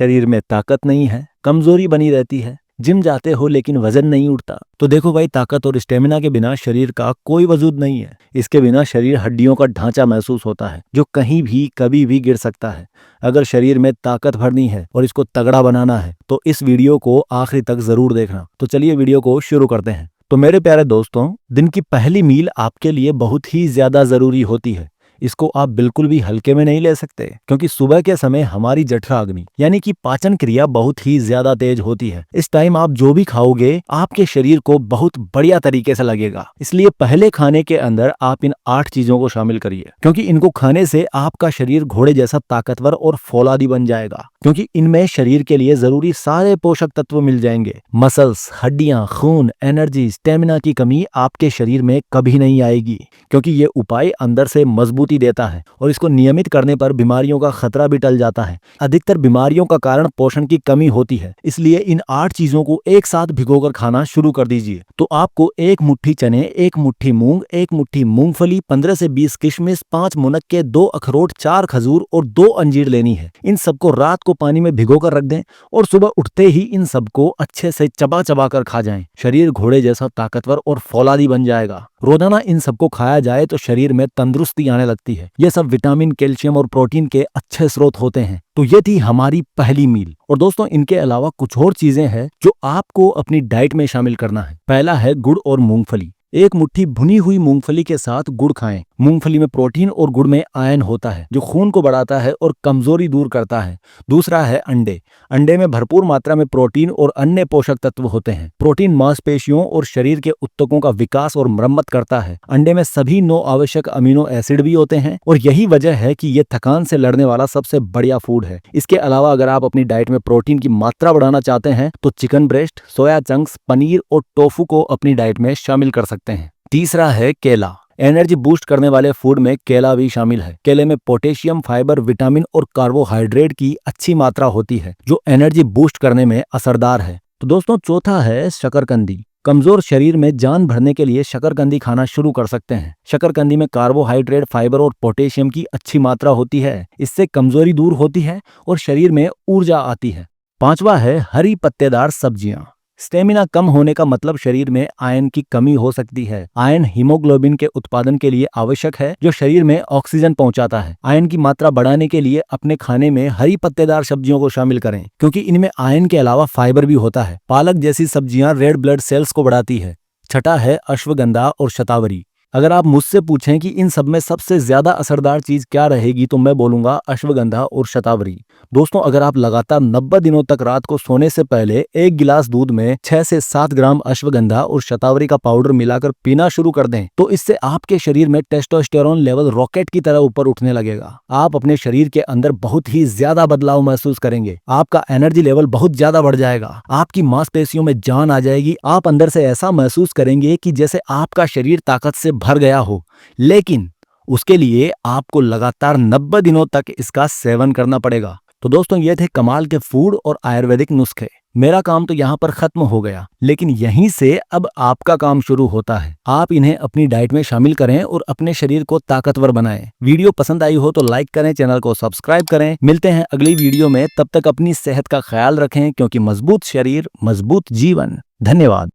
शरीर में ताकत नहीं है, कमजोरी बनी रहती है, जिम जाते हो लेकिन वजन नहीं उठता। तो देखो भाई, ताकत और स्टेमिना के बिना शरीर का कोई वजूद नहीं है। इसके बिना शरीर हड्डियों का ढांचा महसूस होता है जो कहीं भी कभी भी गिर सकता है। अगर शरीर में ताकत भरनी है और इसको तगड़ा बनाना है तो इस वीडियो को आखिरी तक जरूर देखना। तो चलिए वीडियो को शुरू करते हैं। तो मेरे प्यारे दोस्तों, दिन की पहली मील आपके लिए बहुत ही ज्यादा जरूरी होती है। इसको आप बिल्कुल भी हल्के में नहीं ले सकते, क्योंकि सुबह के समय हमारी जठराग्नि यानी कि पाचन क्रिया बहुत ही ज्यादा तेज होती है। इस टाइम आप जो भी खाओगे आपके शरीर को बहुत बढ़िया तरीके से लगेगा। इसलिए पहले खाने के अंदर आप इन 8 चीजों को शामिल करिए, क्योंकि इनको खाने से आपका शरीर घोड़े जैसा ताकतवर और फौलादी बन जाएगा, क्योंकि इनमें शरीर के लिए जरूरी सारे पोषक तत्व मिल जाएंगे। मसल्स, हड्डियां, खून, एनर्जी, स्टेमिना की कमी आपके शरीर में कभी नहीं आएगी, क्योंकि ये उपाय अंदर से मजबूती देता है और इसको नियमित करने पर बीमारियों का खतरा भी टल जाता है। अधिकतर बीमारियों का कारण पोषण की कमी होती है, इसलिए इन 8 चीजों को एक साथ भिगोकर खाना शुरू कर दीजिए। तो आपको 1 मुट्ठी चने, 1 मुट्ठी मूंग, 1 मुट्ठी मूंगफली, 15 से 20 किशमिश, 5 मुनक्के, 2 अखरोट, 4 खजूर और 2 अंजीर लेनी है। इन सबको रात को पानी में भिगोकर रख दें और सुबह उठते ही इन सबको अच्छे से चबा चबा कर खा जाएं। शरीर घोड़े जैसा ताकतवर और फौलादी बन जाएगा। रोजाना इन सबको खाया जाए तो शरीर में तंदुरुस्ती आने लगती है। ये सब विटामिन, कैल्शियम और प्रोटीन के अच्छे स्रोत होते हैं। तो ये थी हमारी पहली मील। और दोस्तों, इनके अलावा कुछ और चीजें हैं जो आपको अपनी डाइट में शामिल करना है। पहला है गुड़ और मूंगफली। 1 मुट्ठी भुनी हुई मूंगफली के साथ गुड़ खाएं। मूंगफली में प्रोटीन और गुड़ में आयरन होता है जो खून को बढ़ाता है और कमजोरी दूर करता है। दूसरा है अंडे। अंडे में भरपूर मात्रा में प्रोटीन और अन्य पोषक तत्व होते हैं। प्रोटीन मांसपेशियों और शरीर के ऊतकों का विकास और मरम्मत करता है। अंडे में सभी 9 आवश्यक अमीनो एसिड भी होते हैं और यही वजह है कि ये थकान से लड़ने वाला सबसे बढ़िया फूड है। इसके अलावा अगर आप अपनी डाइट में प्रोटीन की मात्रा बढ़ाना चाहते हैं तो chicken breast, soya chunks, paneer और टोफू को अपनी डाइट में शामिल कर सकते हैं। तीसरा है केला। एनर्जी बूस्ट करने वाले फूड में केला भी शामिल है। केले में पोटेशियम, फाइबर, विटामिन और कार्बोहाइड्रेट की अच्छी मात्रा होती है जो एनर्जी बूस्ट करने में असरदार है। तो दोस्तों, चौथा है शकरकंदी। कमजोर शरीर में जान भरने के लिए शकरकंदी खाना शुरू कर सकते हैं। शकरकंदी में कार्बोहाइड्रेट, फाइबर और पोटेशियम की अच्छी मात्रा होती है। इससे कमजोरी दूर होती है और शरीर में ऊर्जा आती है। पांचवा है हरी पत्तेदार सब्जियां। स्टेमिना कम होने का मतलब शरीर में आयरन की कमी हो सकती है। आयरन हीमोग्लोबिन के उत्पादन के लिए आवश्यक है जो शरीर में ऑक्सीजन पहुंचाता है। आयरन की मात्रा बढ़ाने के लिए अपने खाने में हरी पत्तेदार सब्जियों को शामिल करें, क्योंकि इनमें आयरन के अलावा फाइबर भी होता है। पालक जैसी सब्जियां रेड ब्लड सेल्स को बढ़ाती है। छठा है अश्वगंधा और शतावरी। अगर आप मुझसे पूछें कि इन सब में सबसे ज्यादा असरदार चीज क्या रहेगी तो मैं बोलूंगा अश्वगंधा और शतावरी। दोस्तों, अगर आप लगातार 90 दिनों तक रात को सोने से पहले 1 गिलास दूध में 6 से 7 ग्राम अश्वगंधा और शतावरी का पाउडर मिलाकर पीना शुरू कर दें तो इससे आपके शरीर में टेस्टोस्टेरोन लेवल रॉकेट की तरह ऊपर उठने लगेगा। आप अपने शरीर के अंदर बहुत ही ज्यादा बदलाव महसूस करेंगे। आपका एनर्जी लेवल बहुत ज्यादा बढ़ जाएगा। आपकी मांसपेशियों में जान आ जाएगी। आप अंदर से ऐसा महसूस करेंगे कि जैसे आपका शरीर ताकत से भर गया हो। लेकिन उसके लिए आपको लगातार 90 दिनों तक इसका सेवन करना पड़ेगा। तो दोस्तों, ये थे कमाल के फूड और आयुर्वेदिक नुस्खे। मेरा काम तो यहाँ पर खत्म हो गया, लेकिन यहीं से अब आपका काम शुरू होता है। आप इन्हें अपनी डाइट में शामिल करें और अपने शरीर को ताकतवर बनाएं। वीडियो पसंद आई हो तो लाइक करें, चैनल को सब्सक्राइब करें। मिलते हैं अगली वीडियो में। तब तक अपनी सेहत का ख्याल रखें, क्योंकि मजबूत शरीर मजबूत जीवन। धन्यवाद।